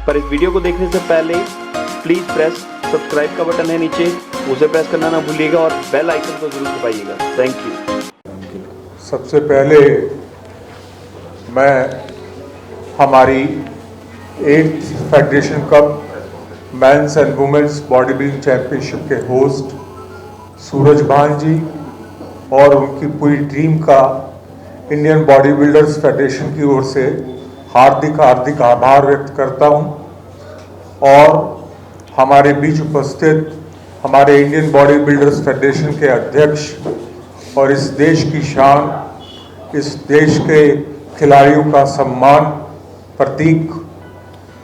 पर इस वीडियो को देखने से पहले प्लीज प्रेस सब्सक्राइब का बटन है नीचे, उसे प्रेस करना ना भूलिएगा और बेल आइकन को जरूर दबाइएगा। Thank you. सबसे पहले मैं हमारी 8th federation cup men's and women's body building championship के होस्ट सूरज भान जी और उनकी पूरी टीम का इंडियन बॉडी बिल्डर्स फेडरेशन की ओर से हार्दिक आभार व्यक्त करता हूं। और हमारे बीच उपस्थित हमारे इंडियन बॉडी बिल्डर्स फेडरेशन के अध्यक्ष और इस देश की शान, इस देश के खिलाड़ियों का सम्मान प्रतीक,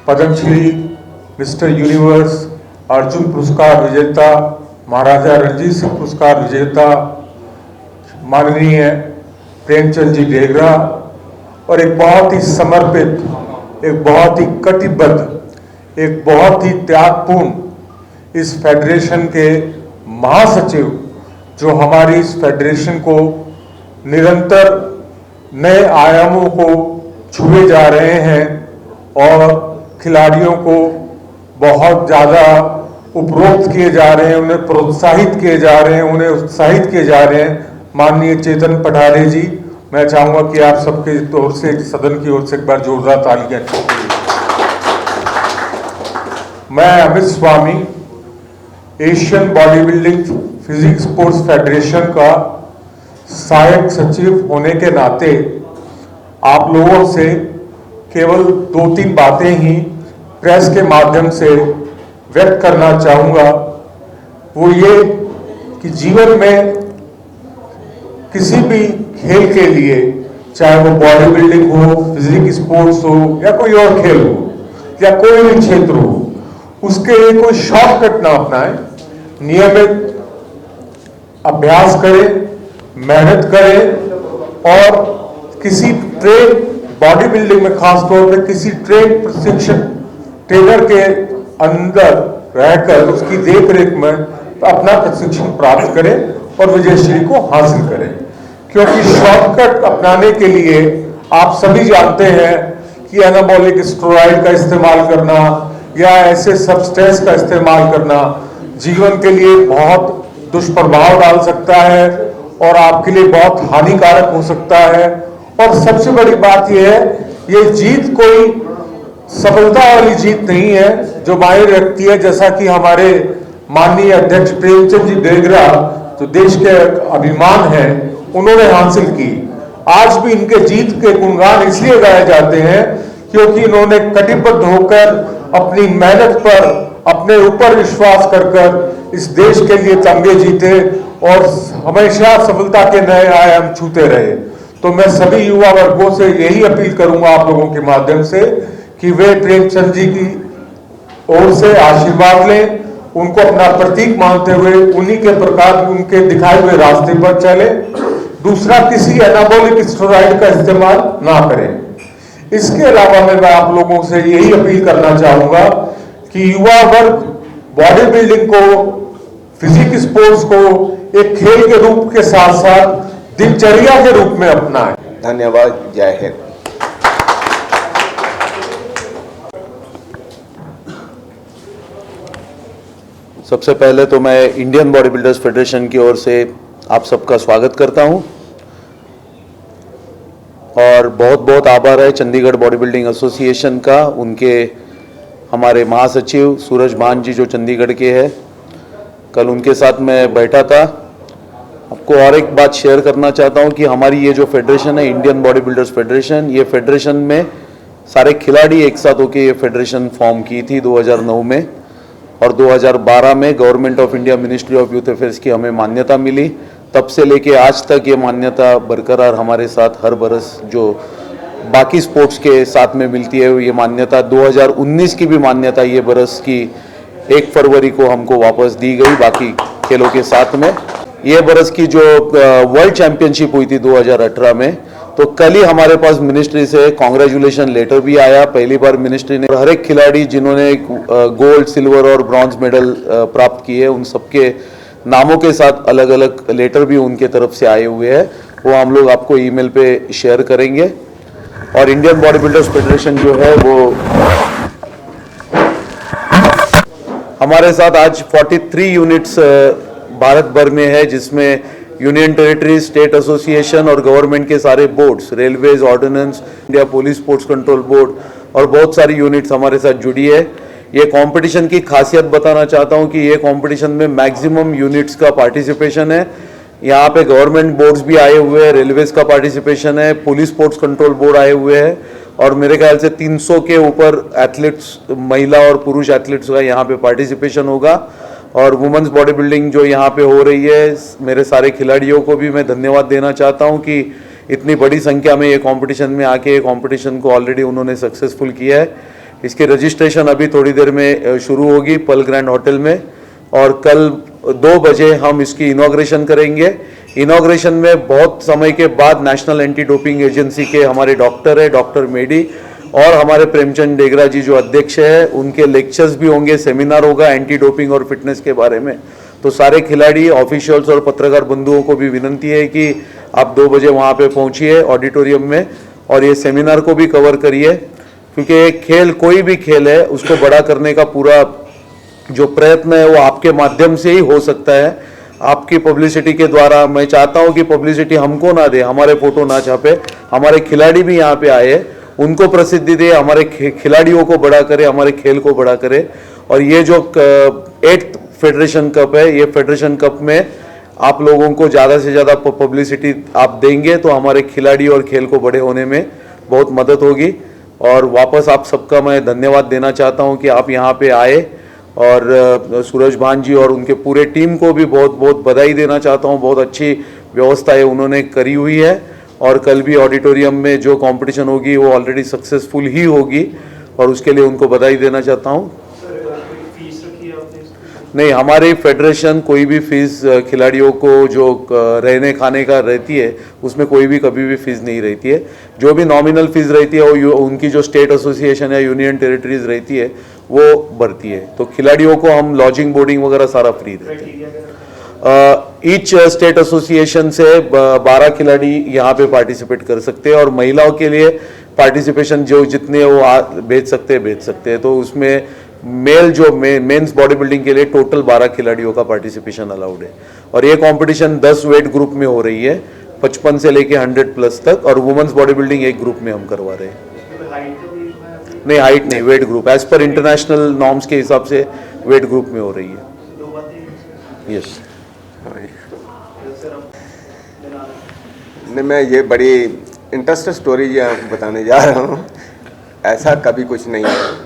पद्मश्री, मिस्टर यूनिवर्स, अर्जुन पुरस्कार विजेता, महाराजा रणजीत सिंह पुरस्कार विजेता माननीय प्रेमचंद जी डेगरा और एक बहुत ही समर्पित, एक बहुत ही कटिबद्ध, एक बहुत ही त्यागपूर्ण इस फेडरेशन के महासचिव जो हमारी इस फेडरेशन को निरंतर नए आयामों को छुए जा रहे हैं और खिलाड़ियों को बहुत ज़्यादा उपरोक्त किए जा रहे हैं, उन्हें प्रोत्साहित किए जा रहे हैं, उन्हें उत्साहित किए जा रहे हैं। माननीय चेतन पठारे जी, मैं चाहूँगा कि आप सबके ओर से, सदन की ओर से एक बार जोरदार तालियां ठोकिए। मैं Amit Swami, Asian body building physics sports federation का सहायक सचिव होने के नाते आप लोगों से केवल 2-3 बातें ही प्रेस के माध्यम से व्यक्त करना चाहूँगा। वो ये कि जीवन में किसी भी खेल के लिए, चाहे वो बॉडी बिल्डिंग हो, फिजिक्स स्पोर्ट्स हो या कोई और खेल हो या कोई भी क्षेत्र हो, उसके लिए कोई शॉर्टकट ना अपनाएं। नियमित अभ्यास करें, मेहनत करें और किसी ट्रेन, बॉडी बिल्डिंग में खासतौर पे किसी ट्रेन प्रशिक्षण ट्रेनर के अंदर रहकर उसकी देखरेख में अपना प्रशिक्षण प्राप्त करें और विजयश्री को हासिल करें। क्योंकि शॉर्टकट अपनाने के लिए आप सभी जानते हैं कि एनाबॉलिक स्टेरॉइड का इस्तेमाल करना या ऐसे सब्सटेंस का इस्तेमाल करना जीवन के लिए बहुत दुष्प्रभाव डाल सकता है और आपके लिए बहुत हानिकारक हो सकता है। और सबसे बड़ी बात यह है, ये जीत कोई सफलता वाली जीत नहीं है जो माहिर रखती है, जैसा कि हमारे माननीय अध्यक्ष प्रेमचंद जी डेगरा जो देश के अभिमान हैं, उन्होंने हासिल की। आज भी इनके जीत के गुणगान इसलिए गाए जाते हैं क्योंकि इन्होंने कटिबद्ध होकर अपनी मेहनत पर, अपने ऊपर विश्वास कर इस देश के लिए तमगे जीते और हमेशा सफलता के नए आयाम छूते रहे। तो मैं सभी युवा वर्गों से यही अपील करूंगा आप लोगों के माध्यम से कि वे प्रेमचंद जी की ओर से आशीर्वाद लें, उनको अपना प्रतीक मानते हुए उन्हीं के प्रकार उनके दिखाए हुए रास्ते पर चले। दूसरा, किसी एनाबॉलिक स्टेरॉइड का इस्तेमाल ना करें। इसके अलावा मैं आप लोगों से यही अपील करना चाहूंगा कि युवा वर्ग बॉडी बिल्डिंग को, फिजिकल स्पोर्ट्स को एक खेल के रूप के साथ साथ दिनचर्या के रूप में अपनाएं। धन्यवाद। जय हिंद। सबसे पहले तो मैं इंडियन बॉडी बिल्डर्स फेडरेशन की ओर से आप सबका स्वागत करता हूं और बहुत बहुत आभार है चंडीगढ़ बॉडी बिल्डिंग एसोसिएशन का, उनके हमारे महासचिव सूरज भान जी जो चंडीगढ़ के हैं। कल उनके साथ मैं बैठा था। आपको और एक बात शेयर करना चाहता हूं कि हमारी ये जो फेडरेशन है, इंडियन बॉडी बिल्डर्स फेडरेशन, ये फेडरेशन में सारे खिलाड़ी एक साथ होकर ये फेडरेशन फॉर्म की थी 2009 में और 2012 में government of India ministry of youth affairs की हमें मान्यता मिली। तब से लेके आज तक ये मान्यता बरकरार हमारे साथ हर बरस जो बाकी स्पोर्ट्स के साथ में मिलती है, ये मान्यता 2019 की भी मान्यता ये बरस की 1 फरवरी को हमको वापस दी गई बाकी खेलों के साथ में। ये बरस की जो वर्ल्ड चैंपियनशिप हुई थी 2018 में, तो कल ही हमारे पास मिनिस्ट्री से कांग्रेचुलेशन लेटर भी आया। पहली बार मिनिस्ट्री ने हर एक खिलाड़ी जिन्होंने गोल्ड, सिल्वर और ब्रॉन्ज मेडल प्राप्त किए, उन सबके नामों के साथ अलग अलग लेटर भी उनके तरफ से आए हुए हैं, वो हम लोग आपको ईमेल पे शेयर करेंगे। और इंडियन बॉडी बिल्डर्स फेडरेशन जो है वो हमारे साथ आज 43 यूनिट्स भारत भर में है, जिसमें यूनियन टेरिटरी, स्टेट एसोसिएशन और गवर्नमेंट के सारे boards, railways, ordnance, India police sports control board और बहुत सारी यूनिट्स हमारे साथ जुड़ी है। ये कंपटीशन की खासियत बताना चाहता हूँ कि ये कंपटीशन में मैक्सिमम यूनिट्स का पार्टिसिपेशन है। यहाँ पे गवर्नमेंट बोर्ड्स भी आए हुए हैं, रेलवेज का पार्टिसिपेशन है, पुलिस स्पोर्ट्स कंट्रोल बोर्ड आए हुए हैं और मेरे ख्याल से 300 के ऊपर एथलीट्स, महिला और पुरुष एथलीट्स का यहाँ पे पार्टिसिपेशन होगा। और वुमेन्स बॉडी बिल्डिंग जो यहाँ पे हो रही है, मेरे सारे खिलाड़ियों को भी मैं धन्यवाद देना चाहता हूँ कि इतनी बड़ी संख्या में ये कंपटीशन में आके ये कंपटीशन को ऑलरेडी उन्होंने सक्सेसफुल किया है। इसकी रजिस्ट्रेशन अभी थोड़ी देर में शुरू होगी पल ग्रैंड होटल में और कल 2 बजे हम इसकी इनॉग्रेशन करेंगे। इनॉग्रेशन में बहुत समय के बाद नेशनल एंटी डोपिंग एजेंसी के हमारे डॉक्टर है, डॉक्टर मेडी, और हमारे प्रेमचंद डेगरा जी जो अध्यक्ष है, उनके लेक्चर्स भी होंगे, सेमिनार होगा एंटी डोपिंग और फिटनेस के बारे में। तो सारे खिलाड़ी, ऑफिशियल्स और पत्रकार बंधुओं को भी विनंती है कि आप 2 बजे वहाँ पे पहुँचिए ऑडिटोरियम में और ये सेमिनार को भी कवर करिए, क्योंकि खेल, कोई भी खेल है, उसको बड़ा करने का पूरा जो प्रयत्न है वो आपके माध्यम से ही हो सकता है, आपकी पब्लिसिटी के द्वारा। मैं चाहता हूं कि पब्लिसिटी हमको ना दे, हमारे फोटो ना छापे, हमारे खिलाड़ी भी यहाँ पे आए, उनको प्रसिद्धि दे, हमारे खिलाड़ियों को बड़ा करे, हमारे खेल को बड़ा करे। और ये जो 8th फेडरेशन कप है, ये फेडरेशन कप में आप लोगों को ज़्यादा से ज़्यादा पब्लिसिटी आप देंगे तो हमारे खिलाड़ी और खेल को बड़े होने में बहुत मदद होगी। और वापस आप सबका मैं धन्यवाद देना चाहता हूँ कि आप यहाँ पे आए, और सूरज भान जी और उनके पूरे टीम को भी बहुत बहुत बधाई देना चाहता हूँ। बहुत अच्छी व्यवस्थाएं उन्होंने करी हुई है और कल भी ऑडिटोरियम में जो कंपटीशन होगी वो ऑलरेडी सक्सेसफुल ही होगी और उसके लिए उनको बधाई देना चाहता हूँ। नहीं, हमारी फेडरेशन कोई भी फीस खिलाड़ियों को जो रहने खाने का रहती है उसमें कोई भी कभी भी फीस नहीं रहती है। जो भी नॉमिनल फीस रहती है वो उनकी जो स्टेट एसोसिएशन या यूनियन टेरिटरीज रहती है वो भरती है। तो खिलाड़ियों को हम लॉजिंग, बोर्डिंग वगैरह सारा फ्री देते हैं। ईच स्टेट एसोसिएशन से 12 खिलाड़ी यहाँ पे पार्टिसिपेट कर सकते हैं और महिलाओं के लिए पार्टिसिपेशन जो जितने वो भेज सकते हैं। तो उसमें मेल जो मेंस बॉडी बिल्डिंग के लिए टोटल 12 खिलाड़ियों का पार्टिसिपेशन अलाउड है। और ये कंपटीशन 10 वेट ग्रुप में हो रही है, 55 से लेके 100+ तक, और वुमेन्स बॉडी बिल्डिंग एक ग्रुप में हम करवा रहे हैं। नहीं, हाइट नहीं, weight group as per international norms के हिसाब से वेट ग्रुप में हो रही है। यस। मैं ये बड़ी इंटरेस्टिंग स्टोरी जो आपको बताने जा रहा हूँ। ऐसा कभी कुछ नहीं है।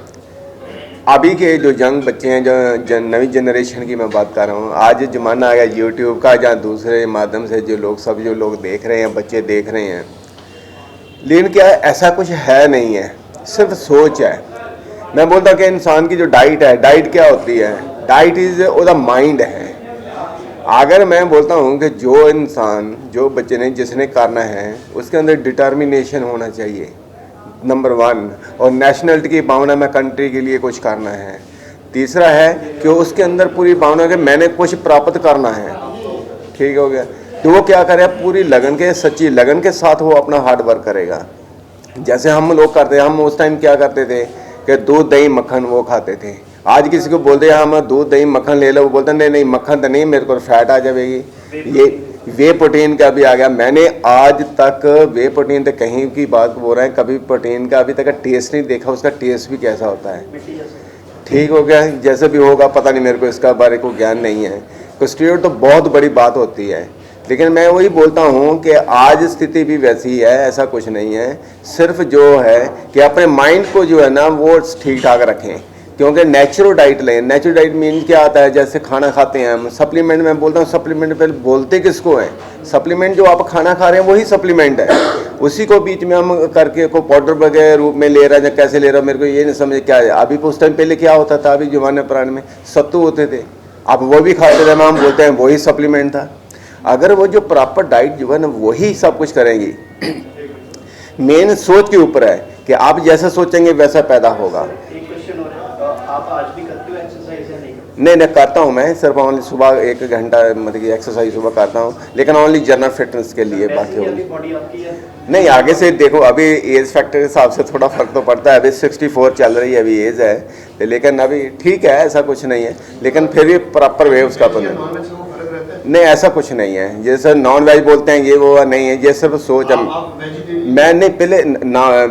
अभी के जो यंग बच्चे हैं, जो नई जनरेशन की मैं बात कर रहा हूँ, आज ज़माना आ गया यूट्यूब का, या दूसरे माध्यम से जो लोग देख रहे हैं, बच्चे देख रहे हैं। लेकिन क्या ऐसा कुछ है नहीं है, सिर्फ सोच है। मैं बोलता कि इंसान की जो डाइट है, डाइट क्या होती है? डाइट इज़ ओदा माइंड है। अगर मैं बोलता हूँ कि जो इंसान, जो बच्चे ने जिसने करना है, उसके अंदर डिटर्मिनेशन होना चाहिए, नंबर 1, और नेशनलिटी की भावना में कंट्री के लिए कुछ करना है। तीसरा है कि उसके अंदर पूरी भावना कि मैंने कुछ प्राप्त करना है। ठीक हो गया? तो वो क्या करे, पूरी लगन के, सच्ची लगन के साथ वो अपना हार्ड वर्क करेगा। जैसे हम लोग करते हैं, हम उस टाइम क्या करते थे कि दूध दही मक्खन वो खाते थे। आज किसी को बोलते हैं हम दूध दही मक्खन ले लो, वो बोलते हैं नहीं मक्खन तो नहीं, मेरे को फैट आ जाएगी। ये वे प्रोटीन का भी आ गया। मैंने आज तक वे प्रोटीन तो कहीं की बात बोल रहे हैं, कभी प्रोटीन का अभी तक टेस्ट नहीं देखा, उसका टेस्ट भी कैसा होता है। ठीक हो गया? जैसे भी होगा पता नहीं, मेरे को इसका बारे को ज्ञान नहीं है। कोलेस्ट्रॉल तो बहुत बड़ी बात होती है, लेकिन मैं वही बोलता हूँ कि आज स्थिति भी वैसी है, ऐसा कुछ नहीं है। सिर्फ जो है कि अपने माइंड को जो है ना वो ठीक ठाक रखें, क्योंकि नेचुरल डाइट लें। नेचुरल डाइट मीन क्या आता है? जैसे खाना खाते हैं हम, सप्लीमेंट में बोलता हूँ, सप्लीमेंट पहले बोलते किसको है? सप्लीमेंट जो आप खाना खा रहे हैं वही सप्लीमेंट है। उसी को बीच में हम करके को पाउडर वगैरह रूप में ले रहा है, कैसे ले रहा है मेरे को ये नहीं समझ क्या है। अभी उस टाइम पहले क्या होता था, अभी जमाने पुराने में सत्तू होते थे, अब वो भी खाते थे, हम बोलते हैं वही सप्लीमेंट था। अगर वो जो प्रॉपर डाइट जो है ना वही सब कुछ करेंगी। मेन सोच के ऊपर है कि आप जैसा सोचेंगे वैसा पैदा होगा। आप आज भी करते हो एक्सरसाइज या नहीं? नहीं करता हूँ मैं, सिर्फ ओनली सुबह 1 घंटा मतलब कि एक्सरसाइज सुबह करता हूँ, लेकिन ओनली जनरल फिटनेस के लिए। बाकी बॉडी आपकी है? नहीं आगे से देखो, अभी एज फैक्टर के हिसाब से थोड़ा फर्क तो पड़ता है। अभी 64 चल रही है अभी एज है, लेकिन अभी ठीक है, ऐसा कुछ नहीं है, लेकिन फिर भी प्रॉपर वे उसका अपन नहीं, ऐसा कुछ नहीं है। जैसे नॉन वेज बोलते हैं ये वो नहीं है, ये सिर्फ सोच। मैं नहीं, पहले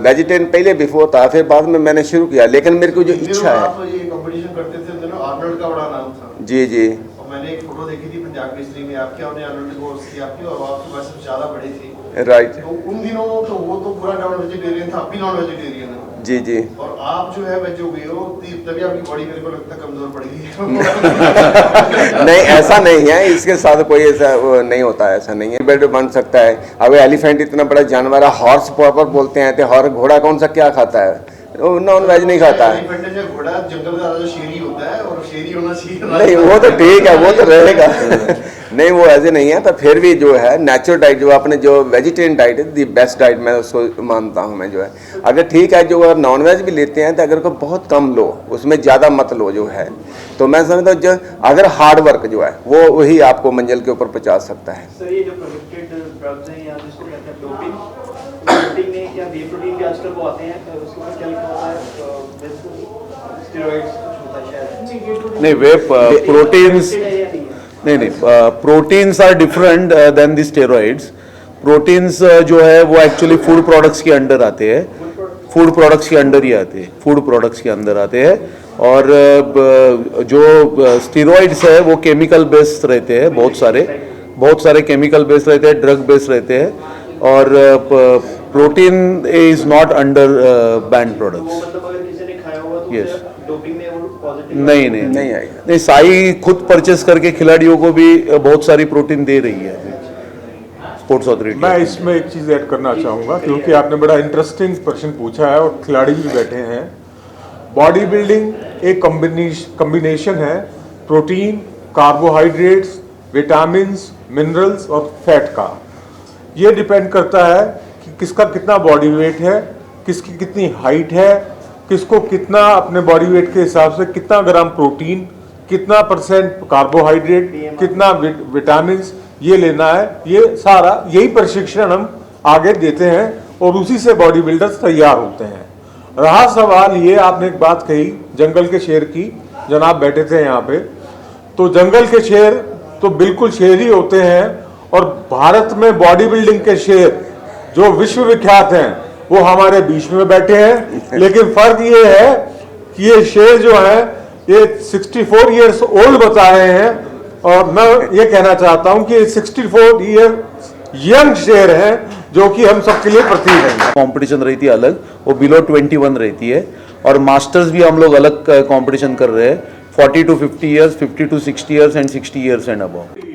वेजिटेरियन पहले बिफोर था, फिर बाद में मैंने शुरू किया, लेकिन मेरे को जो इच्छा है। कंपटीशन करते थे तो आर्नल्ड का बड़ा नाम था। जी जी। और मैंने एक फोटो देखी थी पंजाब केसरी में आपके, और आर्नल्ड को उसकी आपकी, और आपकी वैसे ज्यादा बड़ी थी। राइट। तो उन दिनों तो वो तो पूरा नॉन वेजिटेरियन था, आप भी नॉन वेजिटेरियन है। जी जी। और आप जो है वेज हो गए हो, तभी आपकी बॉडी मेरे को लगता है कमजोर पड़ गई है। नहीं ऐसा नहीं है, इसके साथ कोई ऐसा वो नहीं होता है, ऐसा नहीं है। बेड बन सकता है। अब एलिफेंट इतना बड़ा जानवर है, हॉर्स प्रॉपर बोलते हैं, तो हॉर्स घोड़ा कौन सा क्या खाता है, वो नॉन वेज नहीं खाता है। एलिफेंट है घोड़ा जंगल का राजा शेरी होता है, और शेरी होना चाहिए। नहीं वो तो ठीक है, वो तो रहेगा। नहीं वो ऐसे नहीं है, पर फिर भी जो है नेचुरल डाइट, जो आपने जो वेजिटेरियन डाइट है दी बेस्ट डाइट मैं उसको मानता हूँ मैं, जो है अगर ठीक है, जो अगर नॉन वेज भी लेते हैं तो अगर को बहुत कम लो, उसमें ज़्यादा मत लो जो है, तो मैं समझता हूँ जो अगर हार्ड वर्क जो है वो वही आपको मंजिल के ऊपर पहुँचा सकता है। सर ये जो प्रोजेक्टेड ड्रग्स हैं या जिसको कहते हैं डोपिंग, प्रोटीन में या वे प्रोटीन भी आजकल वो आते हैं, तो उसके ऊपर क्या लिखा होता है, स्टेरॉइड्स होता है शायद। नहीं वे प्रोटीन्स नहीं proteins are different than the steroids. Proteins जो है वो एक्चुअली फूड प्रोडक्ट्स के अंडर आते हैं, फूड प्रोडक्ट्स के अंडर ही आते हैं, फूड प्रोडक्ट्स के अंदर आते हैं। और जो स्टेरॉइड्स है वो केमिकल बेस्ड रहते हैं, बहुत सारे केमिकल बेस्ड रहते हैं, ड्रग बेस्ड रहते हैं, और protein is not under band products. मतलब अगर किसी ने खाया होगा तो Yes. डोपिंग में वो पॉजिटिव नहीं आएगा। नहीं साई खुद परचेस करके खिलाड़ियों को भी बहुत सारी प्रोटीन दे रही है स्पोर्ट्स अथॉरिटी। मैं इसमें एक चीज़ ऐड करना चाहूँगा, क्योंकि आपने बड़ा इंटरेस्टिंग क्वेश्चन पूछा है और खिलाड़ी भी बैठे हैं। बॉडी बिल्डिंग एक कॉम्बिनेशन है प्रोटीन, कार्बोहाइड्रेट्स, विटामिन्स, मिनरल्स और फैट का। ये डिपेंड करता है कि किसका कितना बॉडी वेट है, किसकी कितनी हाइट है, किसको कितना अपने बॉडी वेट के हिसाब से कितना ग्राम प्रोटीन, कितना परसेंट कार्बोहाइड्रेट, कितना विटामिन्स ये लेना है। ये सारा यही प्रशिक्षण हम आगे देते हैं और उसी से बॉडी बिल्डर्स तैयार होते हैं। रहा सवाल ये, आपने एक बात कही जंगल के शेर की, जनाब बैठे थे यहाँ पे, तो जंगल के शेर तो बिल्कुल शेर ही होते हैं, और भारत में बॉडी बिल्डिंग के शेर जो विश्व विख्यात हैं वो हमारे बीच में बैठे हैं। लेकिन फर्क ये है कि ये शेर जो है ये 64 इयर्स ओल्ड बता रहे हैं, और मैं ये कहना चाहता हूं कि 64 ईयर यंग शेर हैं, जो कि हम सबके लिए प्रतीक हैं। कंपटीशन रहती है अलग, वो बिलो 21 रहती है, और मास्टर्स भी हम लोग अलग कंपटीशन कर रहे हैं, 40 to 50 years, 50 to 60 years and 60 years and above।